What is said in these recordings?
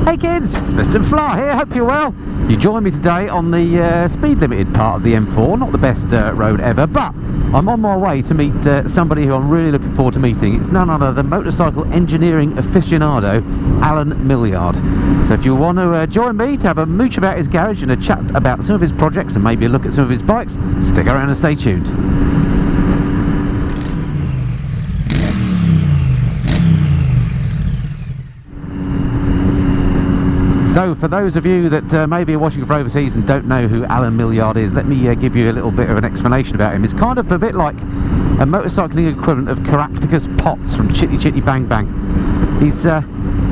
Hey kids, it's Mr. Fly here, hope you're well. You join me today on the speed limited part of the M4, not the best road ever, but I'm on my way to meet somebody who I'm really looking forward to meeting. It's none other than motorcycle engineering aficionado, Allen Millyard. So if you want to join me to have a mooch about his garage and a chat about some of his projects and maybe a look at some of his bikes, stick around and stay tuned. So for those of you that maybe are watching from overseas and don't know who Allen Millyard is, let me give you a little bit of an explanation about him. It's kind of a bit like a motorcycling equivalent of Caractacas Potts from Chitty Chitty Bang Bang. He's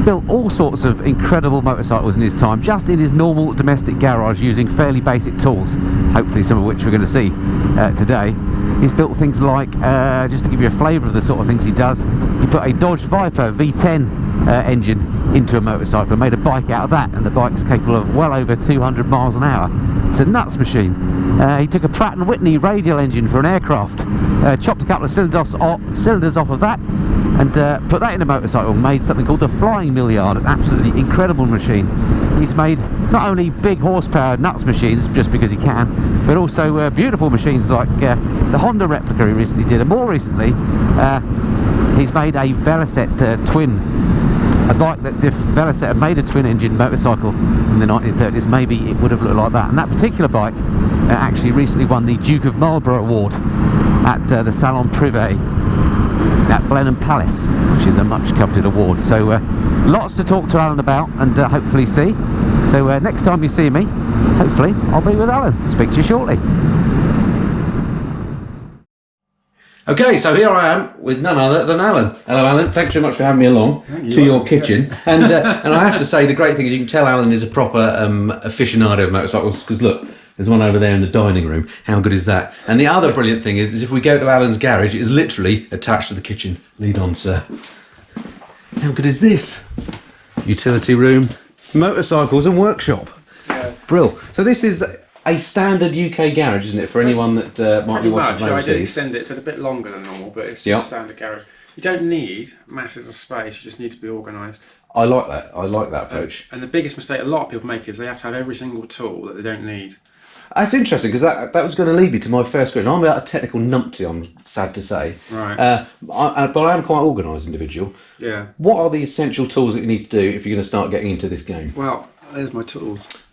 built all sorts of incredible motorcycles in his time, just in his normal domestic garage using fairly basic tools, hopefully some of which we're going to see today. He's built things like, just to give you a flavour of the sort of things he does, he put a Dodge Viper V10 engine into a motorcycle and made a bike out of that, and the bike's capable of well over 200 miles an hour. It's a nuts machine. He took a Pratt & Whitney radial engine for an aircraft, chopped a couple of cylinders off of that, and put that in a motorcycle, made something called the Flying Millyard, an absolutely incredible machine. He's made not only big horsepower nuts machines just because he can, but also beautiful machines like the Honda replica he recently did, and more recently he's made a Velocette twin, a bike that if Velocette had made a twin engine motorcycle in the 1930s, maybe it would have looked like that. And that particular bike actually recently won the Duke of Marlborough Award at the Salon Privé at Blenheim Palace, which is a much coveted award. So lots to talk to Allen about and hopefully see. So next time you see me, hopefully I'll be with Allen. Speak to you shortly. Okay, so here I am with none other than Allen. Hello Allen, thanks very much for having me along to your kitchen. And I have to say, the great thing is you can tell Allen is a proper aficionado of motorcycles, because look, there's one over there in the dining room. How good is that? And the other brilliant thing is if we go to Allen's garage, it is literally attached to the kitchen. Lead on, sir. How good is this? Utility room, motorcycles and workshop. Yeah. Brill. So this is a standard UK garage, isn't it, for anyone that might be watching from overseas? I did extend it, it's a bit longer than normal, but it's just a standard garage. You don't need masses of space, you just need to be organised. I like that. I like that approach. And the biggest mistake a lot of people make is they have to have every single tool that they don't need. That's interesting, because that was going to lead me to my first question. I'm a technical numpty, I'm sad to say. Right. But I am quite an organised individual. Yeah. What are the essential tools that you need to do if you're going to start getting into this game? Well, there's my tools.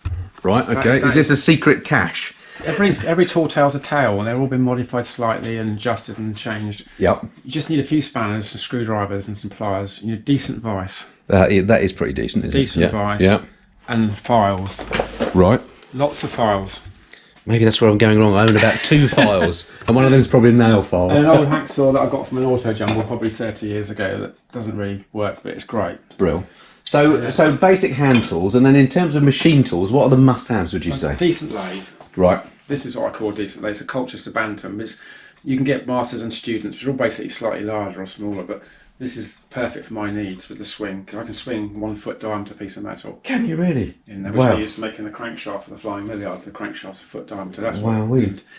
Right, okay. Is this a secret cache? Every tool tells a tale, and they've all been modified slightly and adjusted and changed. Yep. You just need a few spanners, some screwdrivers and some pliers. You need a decent vice. That is pretty decent, isn't it? Decent vice. Yeah. And files. Right. Lots of files. Maybe that's where I'm going wrong. I own about 2 files, and one of them is probably a nail file. And an old hacksaw that I got from an auto jumble probably 30 years ago that doesn't really work, but it's great. Brill. So basic hand tools, and then in terms of machine tools, what are the must-haves, would you say? A decent lathe. Right. This is what I call a decent lathe. It's a Colchester Bantam. You can get masters and students, which are all basically slightly larger or smaller, but this is perfect for my needs with the swing. I can swing 1 foot diameter piece of metal. Can you really? In there, which I used to making the crankshaft for the Flying Millyard. The crankshaft's a foot diameter. That's wow.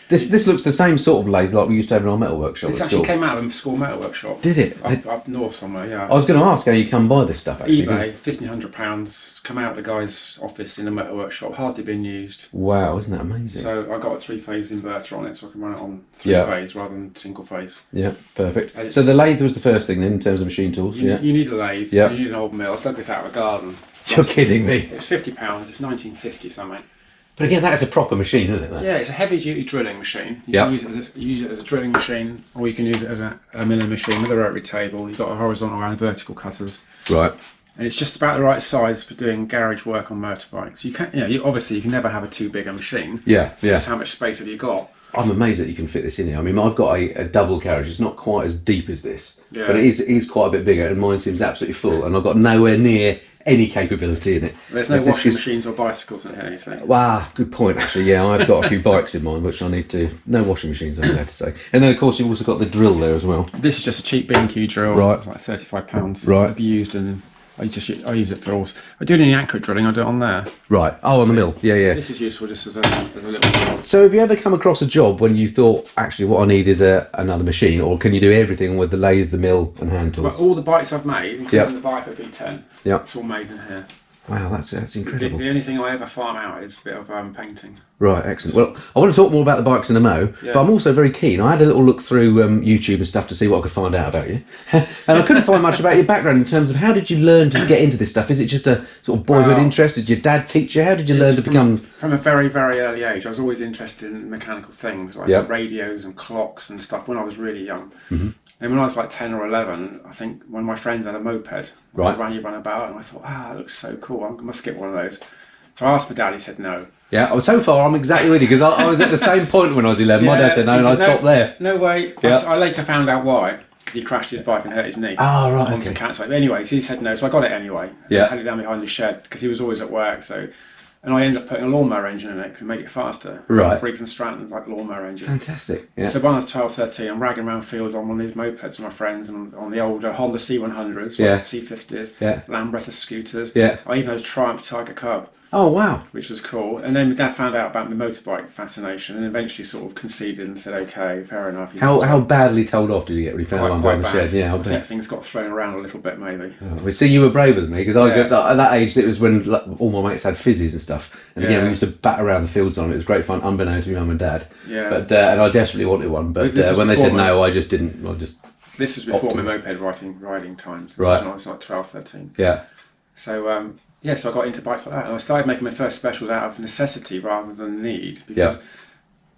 This looks the same sort of lathe like we used to have in our metal workshop. This actually came out of the school metal workshop. Did it? Up north somewhere, yeah. I was going to ask how you come by this stuff actually. eBay, £1,500, come out of the guy's office in a metal workshop, hardly been used. Wow, isn't that amazing? So I got a 3-phase inverter on it, so I can run it on 3-phase rather than single phase. Yeah, perfect. So the lathe was the first thing then in terms of machine tools. You need a lathe, you need an old mill. I dug this out of a garden. You're kidding me. It's £50, it's 1950 something. But again, that is a proper machine, isn't it? That? Yeah, it's a heavy duty drilling machine. You can use it as a drilling machine, or you can use it as a milling machine with a rotary table. You've got a horizontal and vertical cutters. Right. And it's just about the right size for doing garage work on motorbikes. You can, obviously you can never have a too big a machine. Yeah. Just how much space have you got? I'm amazed that you can fit this in here. I mean, I've got a double garage. It's not quite as deep as this, but it is quite a bit bigger, and mine seems absolutely full, and I've got nowhere near any capability in it. There's no washing machines or bicycles in here, you say? Wow, good point actually. Yeah, I've got a few bikes in mine, which I need to. No washing machines, I'm glad to say. And then of course you've also got the drill there as well. This is just a cheap B&Q drill. Right. It's like £35. Right. I've used and I use it for all. I do any accurate drilling. I do it on there. Right. Oh, on the mill. Yeah. This is useful just as a little drill. So, have you ever come across a job when you thought, actually, what I need is another machine, or can you do everything with the lathe, the mill, and hand tools? Well, all the bikes I've made, including the Viper V10, it's all made in here. Wow, that's incredible. The only thing I ever farm out is a bit of painting. Right, excellent. Well, I want to talk more about the bikes in a mo, but I'm also very keen. I had a little look through YouTube and stuff to see what I could find out about you. And I couldn't find much about your background in terms of how did you learn to get into this stuff? Is it just a sort of boyhood interest? Did your dad teach you? How did you learn to become... From a very, very early age, I was always interested in mechanical things, like radios and clocks and stuff when I was really young. And when I was like 10 or 11, I think one of my friends had a moped. Right. Run about, and I thought, that looks so cool. I must get one of those. So I asked my dad, he said no. Yeah, so far I'm exactly with you, because I was at the same point when I was 11. My dad said no, and I stopped there. No way. Yeah. I later found out why, because he crashed his bike and hurt his knee. Oh, right, okay. Anyways, he said no, so I got it anyway. Yeah. I had it down behind the shed, because he was always at work, so... And I ended up putting a lawnmower engine in it to make it faster. Right. Briggs and Stratton, like lawnmower engine. Fantastic. Yeah. So when I was 12, 13, I'm ragging around fields on one of these mopeds with my friends, and on the older Honda C100s, C50s, Lambretta scooters. Yeah. I even had a Triumph Tiger Cub. Oh, wow. Which was cool. And then my dad found out about my motorbike fascination and eventually sort of conceded and said, okay, fair enough. How badly told off did you get when you found one behind the shed? Yeah, I think things got thrown around a little bit, maybe. Oh, well, see, you were braver than me, because at that age, it was when all my mates had fizzies and stuff. And again, we used to bat around the fields on it. It was great fun, unbeknownst to my mum and dad. Yeah. But and I desperately wanted one. But when they said no, I just didn't. This was before my moped riding times. Right. When I was like 12, 13. Yeah. So, so I got into bikes like that, and I started making my first specials out of necessity rather than need, because I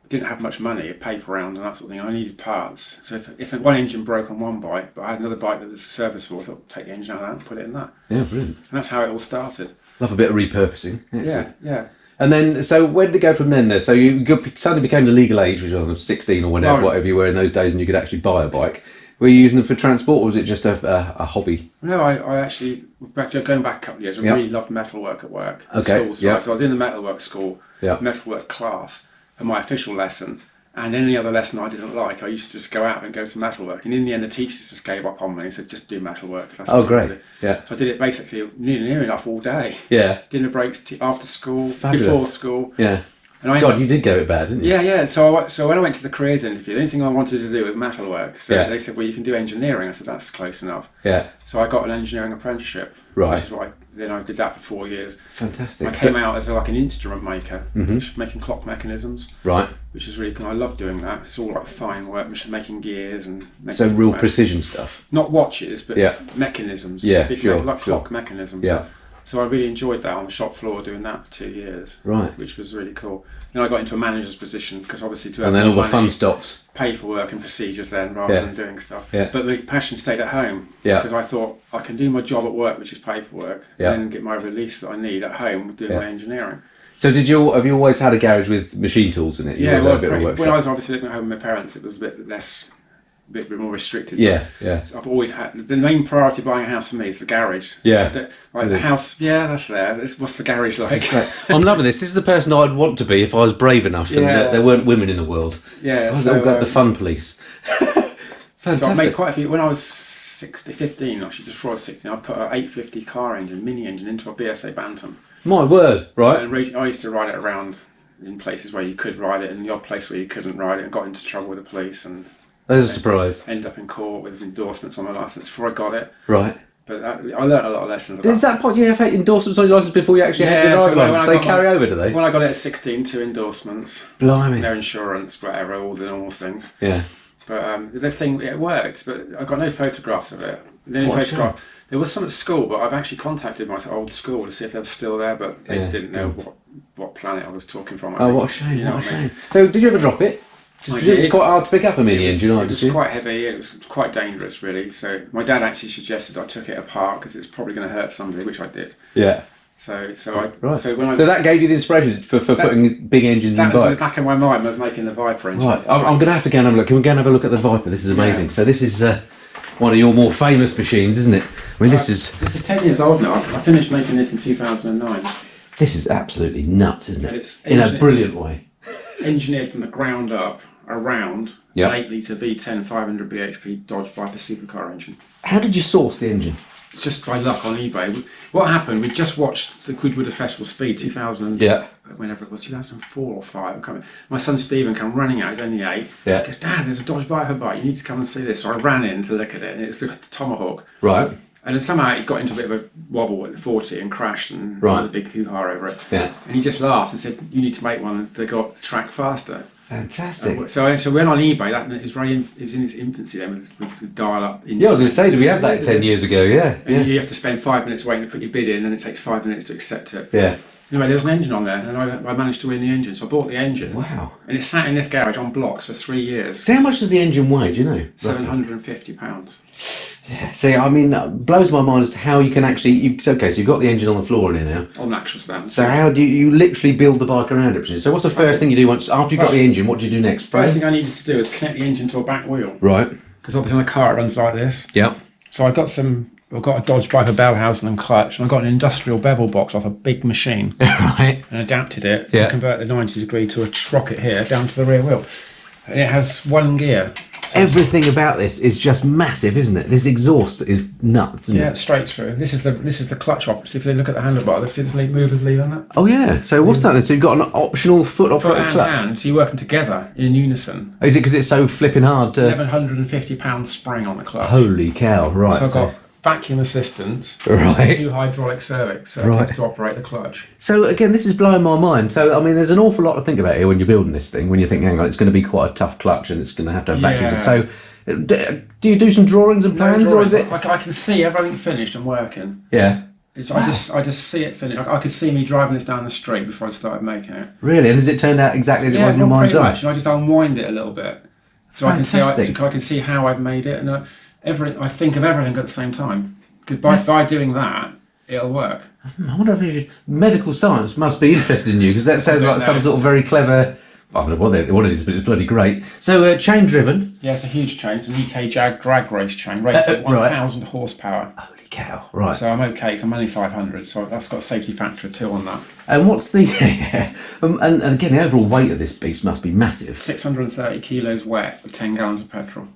didn't have much money to paper around and that sort of thing. I needed parts. So if one engine broke on one bike, but I had another bike that was serviceable, I thought, take the engine out of that and put it in that. Yeah, brilliant. And that's how it all started. Love a bit of repurposing. Excellent. Yeah. And then, so where did it go from then? So you suddenly became the legal age, which was 16 or whatever you were in those days, and you could actually buy a bike. Were you using them for transport, or was it just a hobby? No, I actually, going back a couple of years, I really loved metalwork at work. Okay. So I was in the metalwork school, metalwork class, for my official lesson. And any other lesson I didn't like, I used to just go out and go to metalwork. And in the end, the teachers just gave up on me and said, just do metalwork. That's great. Yeah. So I did it basically near enough all day. Yeah. Dinner breaks, after school, Fabulous. Before school. Yeah. And God, you did get it bad, didn't you? Yeah. So when I went to the careers interview, the only thing I wanted to do was metalwork. So they said, well, you can do engineering. I said, that's close enough. Yeah. So I got an engineering apprenticeship. Right. Which is why then I did that for 4 years. Fantastic. I came out as like an instrument maker, making clock mechanisms. Right. Which is really cool. I love doing that. It's all like fine work, making gears and... So real precision stuff. Not watches, but mechanisms. Yeah, clock mechanisms. Yeah. So I really enjoyed that on the shop floor, doing that for 2 years. Right. Which was really cool. Then I got into a manager's position, because obviously to have and then all the fun stops. Paperwork and procedures then, rather than doing stuff. Yeah. But the passion stayed at home. Yeah. Because I thought, I can do my job at work, which is paperwork, and then get my release that I need at home doing my engineering. So have you always had a garage with machine tools in it? When I was obviously living at home with my parents, it was a bit more restricted. So I've always had the main priority buying a house for me is the garage. The house. That's there. What's the garage like? I'm loving this. This is the person I'd want to be if I was brave enough and there weren't women in the world. So got the fun police. Fantastic. So I made quite a few. When I was 15, actually, just before I was 16, I put an 850 car engine, mini engine, into a BSA Bantam. My word, right? And I used to ride it around in places where you could ride it, and the odd place where you couldn't ride it, and got into trouble with the police and. That is a surprise. Ended up in court with endorsements on my licence before I got it. Right. But I learned a lot of lessons. Is that part you have endorsements on your licence before you actually had your driving licence? They carry over, do they? When I got it at 16, 2 endorsements. Blimey. No insurance, whatever, all the normal things. Yeah. But the thing, it worked, but I got no photographs of it. There was some at school, but I've actually contacted my old school to see if they were still there, but they didn't know what planet I was talking from. What a shame, what a shame. So did you ever drop it? It's quite hard to pick up a mini engine, it was quite heavy, it was quite dangerous really, so my dad actually suggested I took it apart because it's probably going to hurt somebody, which I did. Yeah. So that gave you the inspiration for putting big engines in bikes? That was in the back of my mind when I was making the Viper engine. Right, I'm going to have to go and have a look. Can we go and have a look at the Viper? This is amazing. Yeah. So this is one of your more famous machines, isn't it? I mean, this is 10 years old now. I finished making this in 2009. This is absolutely nuts, isn't it? It's in a brilliant way. Engineered from the ground up around an 8 litre V10 500 bhp Dodge Viper supercar engine. How did you source the engine? Just by luck on eBay. What happened? We just watched the Goodwood Festival Speed 2000. Whenever it was 2004 or 5. My son Stephen came running out. He's only 8. He goes, Dad, there's a Dodge Viper bike. You need to come and see this. So I ran in to look at it, and it's the Tomahawk. Right. And then somehow he got into a bit of a wobble at 40 and crashed, and there was a big hoo-ha over it. Yeah. And he just laughed and said, "You need to make one that got the track faster." Fantastic. So we went on eBay. That is in its infancy then, with the dial-up. Yeah, I was going to say, did we have that 10 years ago? Yeah. And you have to spend 5 minutes waiting to put your bid in, and it takes 5 minutes to accept it. Yeah. Anyway, there was an engine on there, and I managed to win the engine. So I bought the engine. Wow. And it sat in this garage on blocks for 3 years. So how much does the engine weigh, do you know? £750. Yeah. See, I mean, blows my mind as to how you can actually... okay, so you've got the engine on the floor in here now. On natural stands. So how do you literally build the bike around it? So what's the first thing you do after you've got the engine? What do you do next? First thing I needed to do is connect the engine to a back wheel. Right. Because obviously on a car it runs like this. Yeah. So I've got a Dodge Viper Bellhausen and clutch, and I've got an industrial bevel box off a big machine. Right. And adapted it to convert the 90 degree to a sprocket here down to the rear wheel. And it has one gear. So everything about this is just massive, isn't it? This exhaust is nuts, isn't it? Straight through. This is the clutch op. See if they look at the handlebar, they see this mover's lead on that. Oh yeah. So what's that then? So you've got an optional foot operated clutch. Hand, so you work them together in unison. Is it because it's so flipping hard to... £1,150 spring on the clutch. Holy cow! Right. So I've got vacuum assistance, right, 2 hydraulic cervix to operate the clutch. So again, this is blowing my mind. So I mean, there's an awful lot to think about here when you're building this thing. When you think, hang on, it's going to be quite a tough clutch and it's going to have vacuum. So do you do some drawings and plans, or is it? I can see everything finished and working. Yeah. I just see it finished. I could see me driving this down the street before I started making it. Really? And has it turned out exactly as it was in your mind's eye? And I just unwind it a little bit, so I can see how I've made it, and I think of everything at the same time. Because by doing that, it'll work. I wonder if medical science must be interested in you, because that sounds like some sort of very clever... I don't know what it is, but it's bloody great. So chain driven. Yeah, it's a huge chain. It's an EK drag race chain, rated at 1,000 horsepower. Holy cow! Right. So I'm okay. Cause I'm only 500, so that's got a safety factor of 2 on that. And what's the and again, the overall weight of this beast must be massive. 630 kilos wet with 10 gallons of petrol.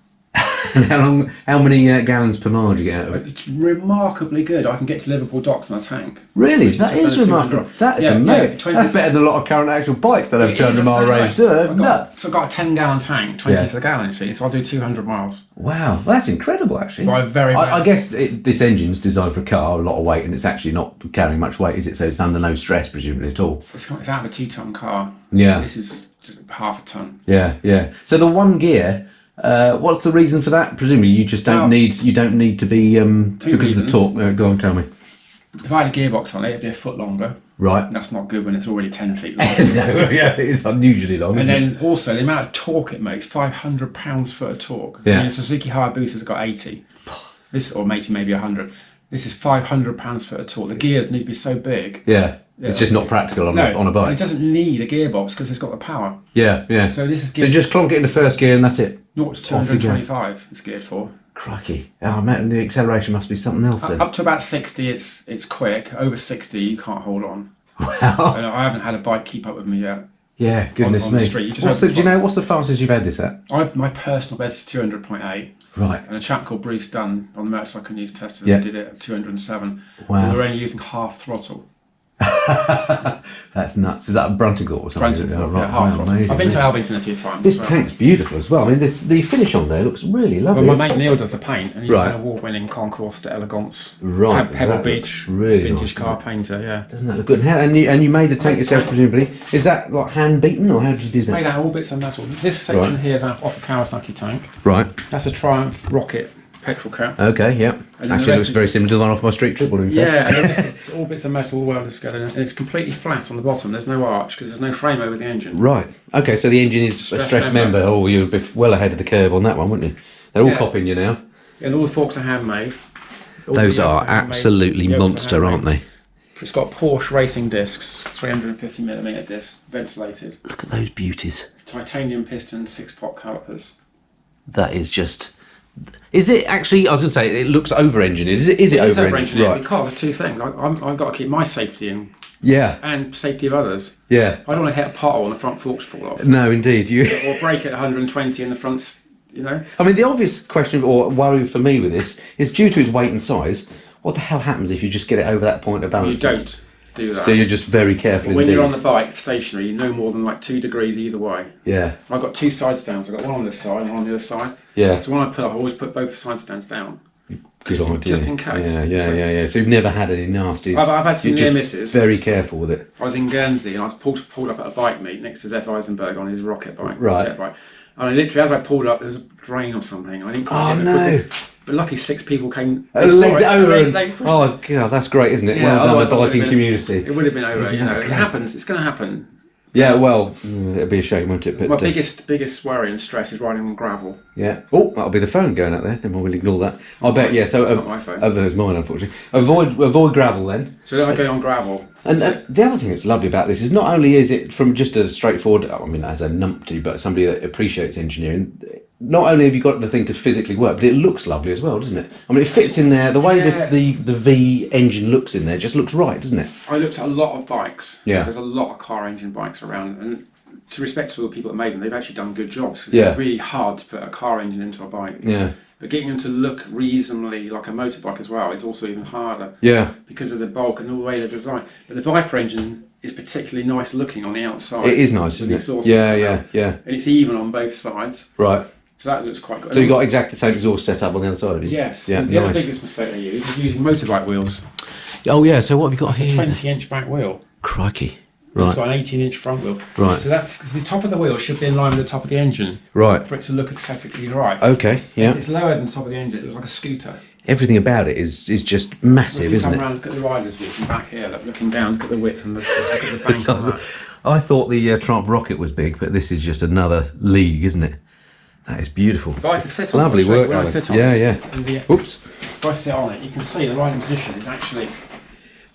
And how many gallons per mile do you get out of it? It's remarkably good. I can get to Liverpool docks in a tank. Really? That is remarkable. That is amazing. That's better than a lot of current actual bikes that have 200 mile range. That's nuts. So I've got a 10 gallon tank, 20 to the gallon, you see, so I'll do 200 miles. Wow, that's incredible actually. I guess this engine's designed for a car, a lot of weight, and it's actually not carrying much weight, is it? So it's under no stress, presumably, at all. It's out of a 2-ton car. Yeah. This is just half a ton. Yeah, yeah. So the one gear... what's the reason for that? Presumably, you just don't need to be because of the torque. Go on, tell me. If I had a gearbox on it, it'd be a foot longer. Right. That's not good when it's already 10 feet long. No, yeah, it's unusually long. And then also the amount of torque it makes, 500 pound-foot of torque. Yeah. I mean, a Suzuki Hayabusa's got 80. This, or maybe 100. This is 500 pounds-foot of torque. The gears need to be so big. Yeah. It's just not practical on a bike. It doesn't need a gearbox because it's got the power. Yeah, yeah. So this is so just clonk it into first gear and that's it. 0 to 225 it's geared for. Crikey. Oh man, the acceleration must be something else then. Up to about 60 it's quick. Over 60 you can't hold on. Wow. And I haven't had a bike keep up with me yet. Yeah, goodness on me. The street. Do you know what's the fastest you've had this at? My personal best is 200.8. Right. And a chap called Bruce Dunn on the Motorcycle News Testers did it at 207. Wow. And we were only using half throttle. That's nuts. Is that a Bruntingall or something? Bruntingall, half throttle. I've been to Alvington a few times. This tank's beautiful as well. I mean, the finish on there looks really lovely. Well, my mate Neil does the paint, and he's an award-winning Concours d'Elegance. Right. Pebble Beach, really vintage car painter, yeah. Doesn't that look good? And you made the tank yourself, presumably. Is that like hand beaten, or how did you do that? Made out of all bits of metal. This section here is off a Kawasaki tank. Right. That's a Triumph Rocket petrol cap. Okay, yeah. Actually, it looks very similar to the one off my street triple. Yeah, and this is all bits of metal all welded together, and it's completely flat on the bottom. There's no arch because there's no frame over the engine. Right. Okay, so the engine is a stress member. Oh, you'd be well ahead of the curve on that one, wouldn't you? They're all copying you now. And all the forks are handmade. Those are absolutely monster, aren't they? It's got Porsche racing discs, 350mm discs, ventilated. Look at those beauties. Titanium piston, 6-pot calipers. That is just... Is it actually? I was going to say it looks over-engineered. Is it over-engineered? Right. Because of 2 things. I've got to keep my safety in. Yeah. And safety of others. Yeah. I don't want to hit a pothole and the front forks fall off. No, indeed. Or brake at 120 and the front's, you know. I mean, the obvious question or worry for me with this is due to its weight and size. What the hell happens if you just get it over that point of balance? You don't do that. So you're just very careful. When you're on the bike stationary, you no more than like 2 degrees either way. Yeah. I've got 2 side stands. I've got one on this side and one on the other side. Yeah. So when I pull up, I always put both side stands down. Just in case. Yeah. So you've never had any nasties. I've had some You're near just misses. very careful with it. I was in Guernsey and I was pulled up at a bike meet next to Zeph Eisenberg on his rocket bike, Right. jet bike. And I literally, as I pulled up, there was a drain or something. I didn't quite get the footing. But luckily 6 people came. They legged over. They pushed Oh god, that's great, isn't it? Yeah, Well done, the otherwise it biking would've community. It would have been over, Isn't you know. that It great? happens. It's going to happen. Yeah, well, it'd be a shame, won't it? But My biggest worry and stress is riding on gravel. yeah. Oh, that'll be the phone going out there. Never mind, we'll ignore that. I bet. Yeah. So It's not my phone. other than it's mine, unfortunately. Avoid gravel then. So then I go on gravel. And the other thing that's lovely about this is not only is it from just a straightforward, I mean, as a numpty, but somebody that appreciates engineering, not only have you got the thing to physically work, but it looks lovely as well, doesn't it? I mean, it fits in there. The way the V engine looks in there just looks right, doesn't it? I looked at a lot of bikes. Yeah. There's a lot of car engine bikes around, and to respect to all the people that made them, they've actually done good jobs. Yeah. It's really hard to put a car engine into a bike. Yeah. But getting them to look reasonably like a motorbike as well is also even harder. Yeah. Because of the bulk and all the way they're designed. But the Viper engine is particularly nice looking on the outside. It is nice, with isn't the it? exhaust Yeah. And it's even on both sides. Right. So that looks quite good. So you got exactly the same exhaust set up on the other side of you? Yes. Yeah, The other nice. biggest mistake they use is using motorbike wheels. Oh yeah, so what have you got It's a here? 20-inch back wheel. Crikey. It's Right. got an 18-inch front wheel. Right. So that's because the top of the wheel should be in line with the top of the engine Right. for it to look aesthetically right. Okay, yeah. If it's lower than the top of the engine, it looks like a scooter. Everything about it is just If massive, you isn't come it? around, look at the rider's view from back here, looking down, look at the width and look at the bank on that. I thought the Triumph Rocket was big, but this is just another league, isn't it? That is beautiful. But I can sit on Lovely it. work, When I Alan. sit on Yeah, it, yeah. and Oops. if I sit on it, you can see the riding position is actually.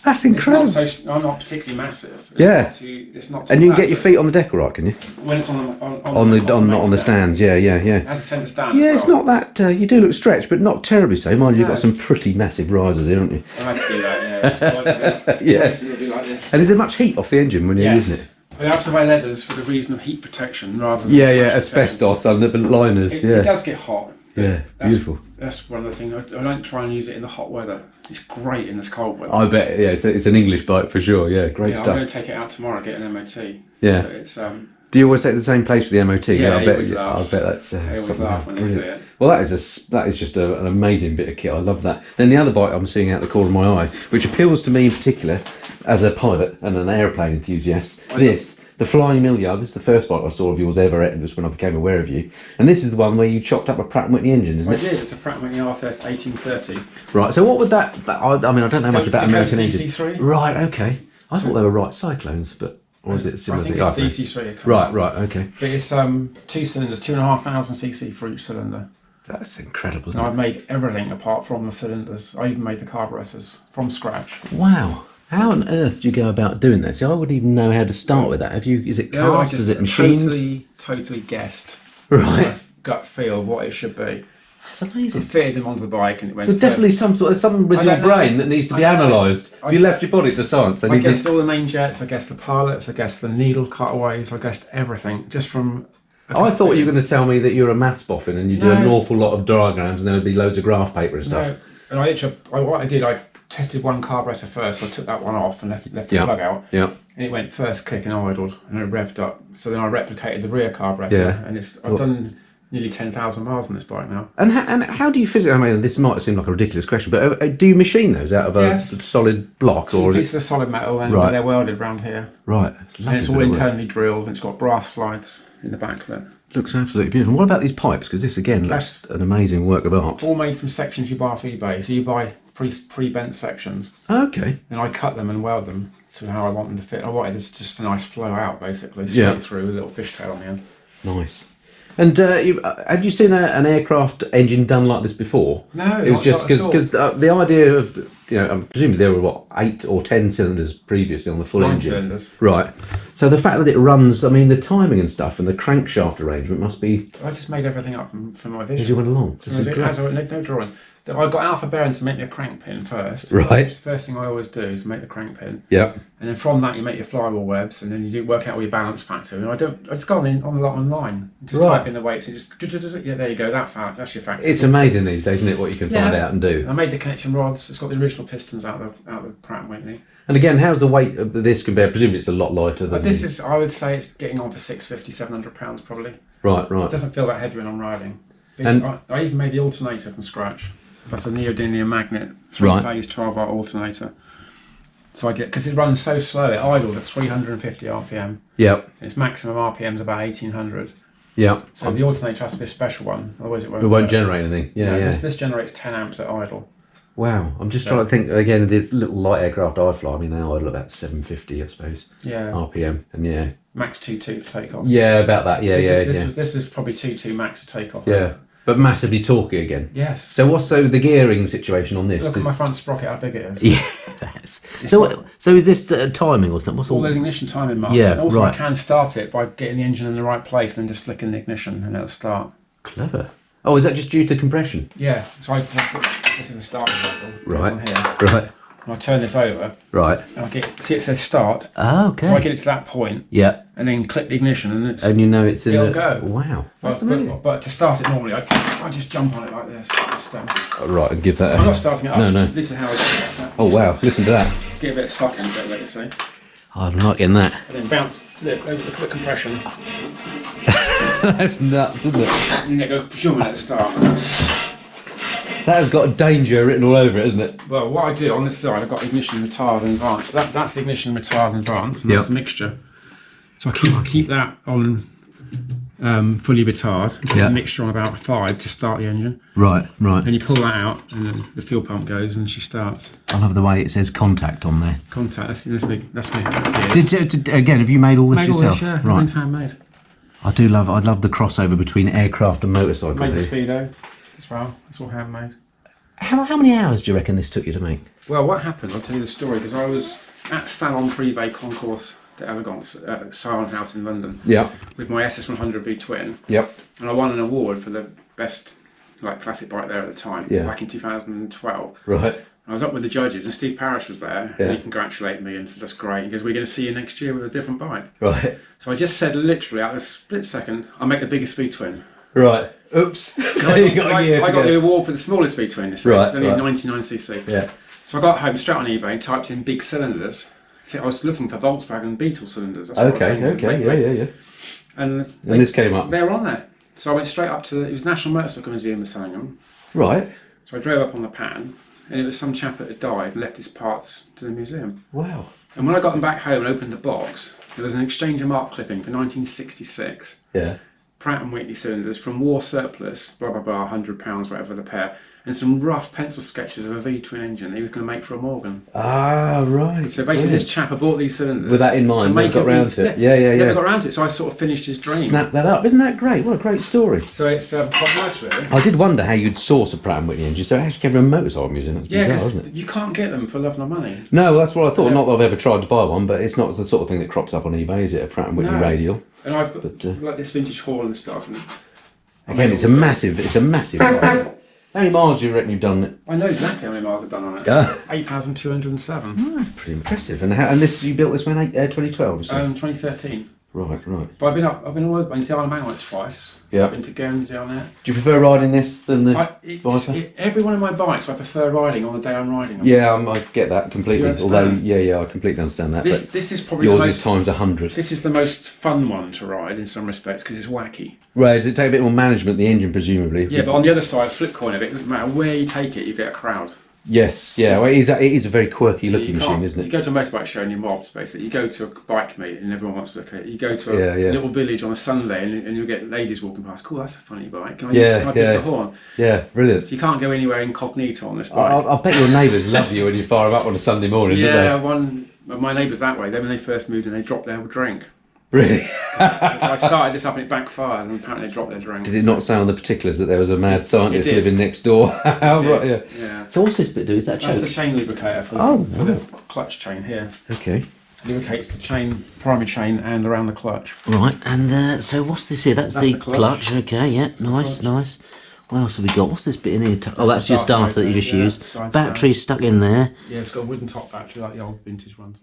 That's It's incredible. not so. I'm not particularly massive. Yeah. It's not. And you can get your feet on the deck all right, can you? when it's on On the stands, yeah. It has a centre stand. Yeah, as it's well. not that. You do look stretched, but not terribly so. Mind you, you've No. got some pretty massive risers here, haven't you? I had to do that. Yeah. Yeah. It'll be like this. And is there much heat off the engine when you're using it? Yes. We have to wear leathers for the reason of heat protection rather than. Yeah, protection. asbestos on the liners. It Yeah, does get hot. yeah, beautiful. That's one of the things. I don't try and use it in the hot weather. It's great in this cold weather. I bet. Yeah, it's an English bike for sure. Yeah, great I'm stuff. going to take it out tomorrow, get an MOT. Yeah. But it's Do you always take the same place for the MOT? Yeah, I he bet. always I laughs. bet that's. They always something laugh when they see brilliant. it. Well, that is just an amazing bit of kit. I love that. Then the other bike I'm seeing out the corner of my eye, which appeals to me in particular as a pilot and an aeroplane enthusiast. The Flying Millyard. This is the first bike I saw of yours ever, just when I became aware of you. And this is the one where you chopped up a Pratt & Whitney engine, isn't I it? did. It's a Pratt & Whitney R1830. Right. So what would that? I mean, I don't know much about American Dakota engines. DC3. Right. Okay. I thought they were right cyclones, but or is it I similar? think thing? it's don't know. DC3. Right. Okay. But it's 2 cylinders, 2,500 cc for each cylinder. That's incredible. Isn't And it? I've made everything apart from the cylinders. I even made the carburetors from scratch. Wow. How on earth do you go about doing that? See, I wouldn't even know how to start with that. Have you? Is it No, I cast? just Is it machined? totally guessed. Right. Gut feel what it should be. That's amazing. Fitted them onto the bike and it went. There's definitely something with I your don't know. brain that needs to be I don't know. analysed. Have you left your body to science? They I need to- guessed all the main jets. I guessed the pilots. I guessed the needle cutaways. I guessed everything just from. I thought you were going to tell me that you're a maths boffin and you do No. an awful lot of diagrams and there would be loads of graph paper and stuff. No, and what I did, I tested one carburetor first. So I took that one off and left the Yeah. plug out. Yeah. And it went first click and idled, and it revved up. So then I replicated the rear carburetor, Yeah. and I've done nearly 10,000 miles on this bike now. And how do you physically? I mean, this might seem like a ridiculous question, but do you machine those out of a Yes. solid block Two or is pieces of solid metal, and Right. they're welded round here, right? and it's all internally drilled, and it's got brass slides in the back of it. Looks absolutely beautiful. What about these pipes? Because this again looks an amazing work of art. All made from sections you buy off eBay. So you buy pre-bent sections, Okay. and I cut them and weld them to how I want them to fit. I wanted just a nice flow out, basically, straight through with a little fishtail on the end. Nice. And had you seen an aircraft engine done like this before? No, it was just not at all. because the idea of presumably there were what 8 or 10 cylinders previously on the full 9 engine. cylinders. Right. So the fact that it runs, I mean, the timing and stuff and the crankshaft arrangement must be I just made everything up from my vision. as you went along. This is great. No drawing. I got Alpha bearings to make me a crank pin first. Right. The first thing I always do is make the crank pin, Yeah. and then from that you make your flywheel webs, and then you work out all your balance factor. And I just go on a lot online, just Right. type in the weights and just yeah, there you go. That's your factor. It's amazing these days, isn't it, what you can find out and do. I made the connection rods. It's got the original pistons out of the Pratt & Whitney. And again, how's the weight of this compared? Presumably it's a lot lighter than... This is, I would say, it's getting on for 650, 700 pounds probably. Right. It doesn't feel that heavy when I'm riding. And- I even made the alternator from scratch. That's a neodymium magnet, Right. 3-phase 12-volt alternator. So I get, because it runs so slow, it idles at 350 RPM. Yep. Its maximum RPM is about 1800. Yep. So the alternator has to be a special one, otherwise it won't. It won't work. generate anything. Yeah, yeah. This generates 10 amps at idle. Wow. I'm just trying to think again of this little light aircraft I fly. I mean, they idle about 750, I suppose. Yeah. RPM, and yeah. Max 2.2 for takeoff. Yeah, about that. Yeah, yeah, This is probably 2.2 max for takeoff. Yeah, but massively torquey again. Yes. So what's the gearing situation on this? Look at my front sprocket, how big it is. Yeah. So is this timing or something? What's all those ignition timing marks. Yeah, and also right. I can start it by getting the engine in the right place and then just flicking the ignition and it'll start. Clever. Oh, is that just due to compression? Yeah. So this is the starting level. Right. On here. Right. And I turn this over. Right. And see it says start. Oh, okay. So I get it to that point. Yeah. And then click the ignition and you know it's in it'll go. Wow. That's amazing. But to start it normally, I just jump on it like this. Oh, right, and give that. I'm not starting it up. No. This is how I do it. Oh wow! Listen to that. Get a bit of suck in, let you see. I'm not getting that. And then bounce. Look at the compression. That's nuts, isn't it? And then it goes zoom at the start. That has got danger written all over it, isn't it? Well, what I do on this side, I've got ignition, retard, and advance. That's the ignition, retard, and advance, and that's the mixture. So I keep that on fully retard. Put the mixture on about 5 to start the engine. Right. Then you pull that out, and then the fuel pump goes, and she starts. I love the way it says contact on there. Contact. That's me. Again, have you made all this made yourself? All this, yeah. Everything's handmade. I love the crossover between aircraft and motorcycle. Made the Speedo as well. It's all handmade. How many hours do you reckon this took you to make? Well, what happened? I'll tell you the story, because I was at Salon Privé Concours d'Elegance at Silent House in London. Yeah. With my SS100 V twin. Yep. And I won an award for the best classic bike there at the time. Yeah. Back in 2012. Right. I was up with the judges, and Steve Parrish was there, and he congratulated me and said, "That's great." He goes, "We're going to see you next year with a different bike." Right. So I just said, literally, at a split second, I'll make the biggest V twin. Right. Oops. So I got the award for the smallest V twin. So right. It's only a 99cc. Yeah. So I got home straight on eBay and typed in big cylinders. I was looking for Volkswagen Beetle cylinders. That's what I was saying. Yeah. And this came up. They were on there. So I went straight up to it was National Motorcycle Museum was selling them. Right. So I drove up on the pan, and it was some chap that had died and left his parts to the museum. Wow. And when I got them back home and opened the box, there was an exchange of mark clipping for 1966. Yeah. Pratt & Whitney cylinders from war surplus, blah blah blah, £100 whatever the pair, and some rough pencil sketches of a V-twin engine he was going to make for a Morgan. Ah, right. So basically, this chap had bought these cylinders with that in mind. Never got round to it. Yeah. Never got round to it. So I sort of finished his dream. Snap that up! Isn't that great? What a great story. So it's quite nice, really. I did wonder how you'd source a Pratt & Whitney engine. So it actually came from a motorcycle museum. That's bizarre, isn't it? You can't get them for love nor money. No, well, that's what I thought. Not that I've ever tried to buy one, but it's not the sort of thing that crops up on eBay, is it? A Pratt & Whitney radial. And I've got like this vintage Hall and stuff. And again, it's a massive bike. How many miles do you reckon you've done it? I know exactly how many miles I've done on it. 8,207. Oh, that's pretty impressive. And this you built this when 2012? 2013. Right. But I've been all over. I've been to the Isle of Man on it twice. Yeah. I've been to Guernsey on it. Do you prefer riding this than the Viper? Every one of my bikes I prefer riding on the day I'm riding them. Yeah, I get that completely. Although, yeah, I completely understand that. This is probably yours is times 100. This is the most fun one to ride in some respects because it's wacky. Right, does it take a bit more management, the engine presumably? Yeah, but on the other side, flip coin of it, doesn't matter where you take it, you get a crowd. Yes, yeah, well, it is a very quirky looking machine, isn't it? You go to a motorbike show and you're mobbed, basically. You go to a bike meet and everyone wants to look at it. You go to a little village on a Sunday and you'll get ladies walking past. Cool, that's a funny bike. Can I beat the horn? Yeah, brilliant. You can't go anywhere incognito on this bike. I bet your neighbours love you when you fire them up on a Sunday morning, don't they? Yeah, one of my neighbours that way, when they first moved in, they dropped their drink. Really? I started this up and it backfired, and apparently they dropped their drink. Did it not say on the particulars that there was a mad scientist living next door? Right, yeah. So what's this bit do? Is that a choke? That's the chain lubricator for the clutch chain here. Okay. Lubricates the chain, primary chain, and around the clutch. Right, and so what's this here? That's the clutch. Okay, yeah, nice. What else have we got? What's this bit in here? That's your starter that you just used. Battery's stuck in there. Yeah, it's got a wooden top battery like the old vintage ones.